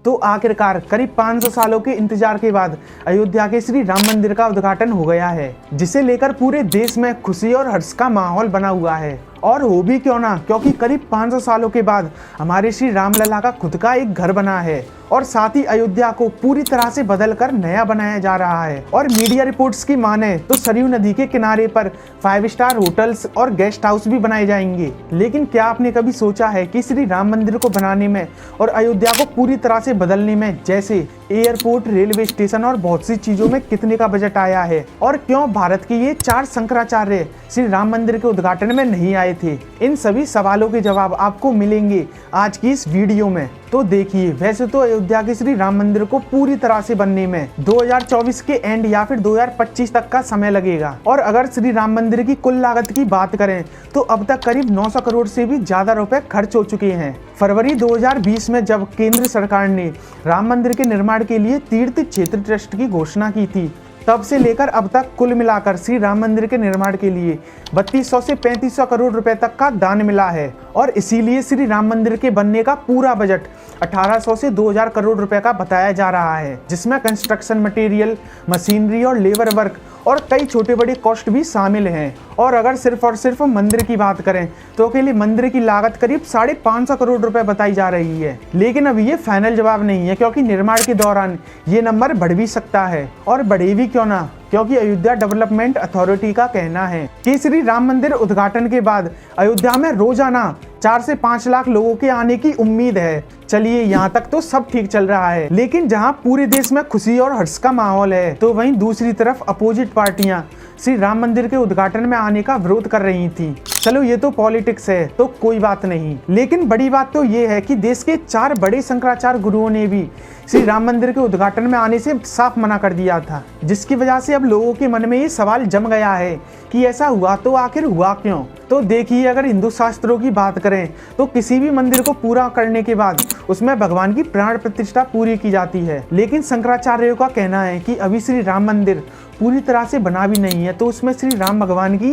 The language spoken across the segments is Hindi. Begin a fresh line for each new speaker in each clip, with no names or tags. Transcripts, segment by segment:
तो आखिरकार करीब 500 सालों के इंतजार के बाद अयोध्या के श्री राम मंदिर का उद्घाटन हो गया है, जिसे लेकर पूरे देश में खुशी और हर्ष का माहौल बना हुआ है। और हो भी क्यों ना, क्योंकि करीब 500 सालों के बाद हमारे श्री रामलला का खुद का एक घर बना है और साथ ही अयोध्या को पूरी तरह से बदलकर नया बनाया जा रहा है। और मीडिया रिपोर्ट्स की माने तो सरयू नदी के किनारे पर 5 स्टार होटल्स और गेस्ट हाउस भी बनाए जाएंगे। लेकिन क्या आपने कभी सोचा है कि श्री राम मंदिर को बनाने में और अयोध्या को पूरी तरह से बदलने में, जैसे एयरपोर्ट, रेलवे स्टेशन और बहुत सी चीजों में कितने का बजट आया है? और क्यों भारत के ये 4 शंकराचार्य श्री राम मंदिर के उद्घाटन में नहीं आए थे? इन सभी सवालों के जवाब आपको मिलेंगे आज की इस वीडियो में। तो देखिए, वैसे तो अयोध्या के श्री राम मंदिर को पूरी तरह से बनने में 2024 के एंड या फिर 2025 तक का समय लगेगा। और अगर श्री राम मंदिर की कुल लागत की बात करें तो अब तक करीब 900 करोड़ से भी ज्यादा रुपए खर्च हो चुके हैं। फरवरी 2020 में जब केंद्र सरकार ने राम मंदिर के निर्माण के लिए तीर्थ क्षेत्र ट्रस्ट की घोषणा की थी, तब से लेकर अब तक कुल मिलाकर श्री राम मंदिर के निर्माण के लिए 3200 से 3500 करोड़ रुपए तक का दान मिला है। और इसीलिए श्री राम मंदिर के बनने का पूरा बजट 1800 से 2000 करोड़ रुपए का बताया जा रहा है, जिसमें कंस्ट्रक्शन मटेरियल, मशीनरी और लेबर वर्क और कई छोटे बड़े कॉस्ट भी शामिल हैं। और अगर सिर्फ और सिर्फ मंदिर की बात करें तो अकेले मंदिर की लागत करीब 550 करोड़ रुपए बताई जा रही है। लेकिन अभी ये फाइनल जवाब नहीं है, क्योंकि निर्माण के दौरान ये नंबर बढ़ भी सकता है। और बढ़े भी क्यों ना, क्योंकि अयोध्या डेवलपमेंट अथॉरिटी का कहना है कि श्री राम मंदिर उद्घाटन के बाद अयोध्या में रोजाना 4 से 5 लाख लोगों के आने की उम्मीद है। चलिए, यहाँ तक तो सब ठीक चल रहा है। लेकिन जहाँ पूरे देश में खुशी और हर्ष का माहौल है, तो वहीं दूसरी तरफ अपोजिट पार्टियां श्री राम मंदिर के उद्घाटन में आने का विरोध कर रही थी। चलो, ये तो पॉलिटिक्स है तो कोई बात नहीं, लेकिन बड़ी बात तो ये है कि देश के 4 बड़े शंकराचार्य गुरुओं ने भी श्री राम मंदिर के उद्घाटन में आने से साफ मना कर दिया था, जिसकी वजह से अब लोगों के मन में ये सवाल जम गया है कि ऐसा हुआ तो आखिर हुआ क्यों? तो देखिए, अगर हिंदू शास्त्रों की बात करें तो किसी भी मंदिर को पूरा करने के बाद उसमें भगवान की प्राण प्रतिष्ठा पूरी की जाती है। लेकिन शंकराचार्यों का कहना है कि अभी श्री राम मंदिर पूरी तरह से बना भी नहीं है, तो उसमें श्री राम भगवान की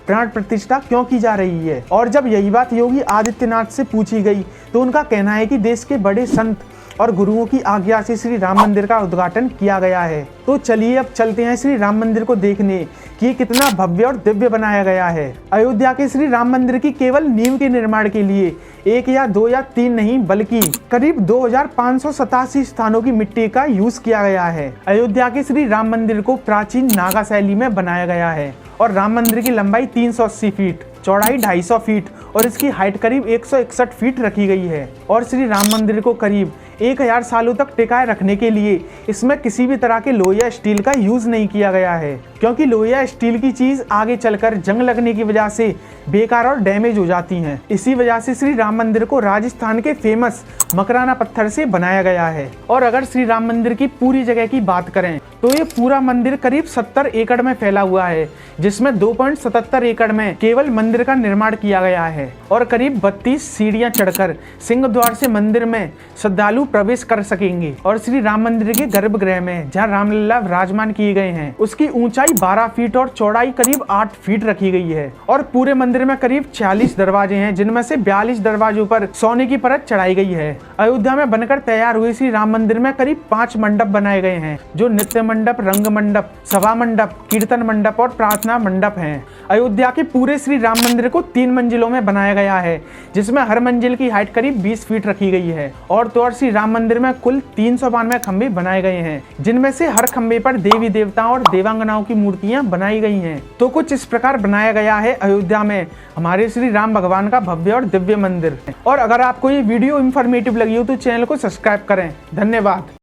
प्राण प्रतिष्ठा क्यों की जा रही है? और जब यही बात योगी आदित्यनाथ से पूछी गई तो उनका कहना है कि देश के बड़े संत और गुरुओं की आज्ञा से श्री राम मंदिर का उद्घाटन किया गया है। तो चलिए, अब चलते हैं श्री राम मंदिर को देखने कि ये कितना भव्य और दिव्य बनाया गया है। अयोध्या के श्री राम मंदिर की केवल नींव के निर्माण के लिए 1 या 2 या 3 नहीं, बल्कि करीब 2587 स्थानों की मिट्टी का यूज किया गया है। अयोध्या के श्री राम मंदिर को प्राचीन नागा शैली में बनाया गया है और राम मंदिर की लंबाई 380 फीट, चौड़ाई 250 फीट और इसकी हाइट करीब 161 फीट रखी गई है। और श्री राम मंदिर को करीब 1000 सालों तक टिकाए रखने के लिए इसमें किसी भी तरह के लोहे या स्टील का यूज नहीं किया गया है, क्योंकि लोहे या स्टील की चीज आगे चलकर जंग लगने की वजह से बेकार और डैमेज हो जाती हैं। इसी वजह से श्री राम मंदिर को राजस्थान के फेमस मकराना पत्थर से बनाया गया है। और अगर श्री राम मंदिर की पूरी जगह की बात करें तो ये पूरा मंदिर करीब 70 एकड़ में फैला हुआ है, जिसमें 2.77 एकड़ में केवल मंदिर का निर्माण किया गया है। और करीब 32 सीढ़ियां चढ़कर सिंह द्वार से मंदिर में श्रद्धालु प्रवेश कर सकेंगे। और श्री राम मंदिर के गर्भगृह में जहाँ रामलला विराजमान किए गए हैं, उसकी ऊंचाई 12 फीट और चौड़ाई करीब 8 फीट रखी गई है। और पूरे मंदिर में करीब 46 दरवाजे हैं, जिनमें से 42 दरवाजों पर सोने की परत चढ़ाई गई है। अयोध्या में बनकर तैयार हुए श्री राम मंदिर में करीब 5 मंडप बनाए गए हैं, जो नृत्य मंडप, रंग मंडप, सभा मंडप, कीर्तन मंडप और प्रार्थना मंडप हैं। अयोध्या के पूरे श्री राम मंदिर को 3 मंजिलों में बनाया गया है, जिसमें हर मंजिल की हाइट करीब 20 फीट रखी गई है। और तो और श्री राम मंदिर में कुल 392 खंभे बनाए गए हैं, जिनमें से हर खंभे पर देवी देवताओं और देवांगनाओं की मूर्तियां बनाई गई हैं। तो कुछ इस प्रकार बनाया गया है अयोध्या में हमारे श्री राम भगवान का भव्य और दिव्य मंदिर। और अगर आपको ये वीडियो इंफॉर्मेटिव लगी हो तो चैनल को सब्सक्राइब करें। धन्यवाद।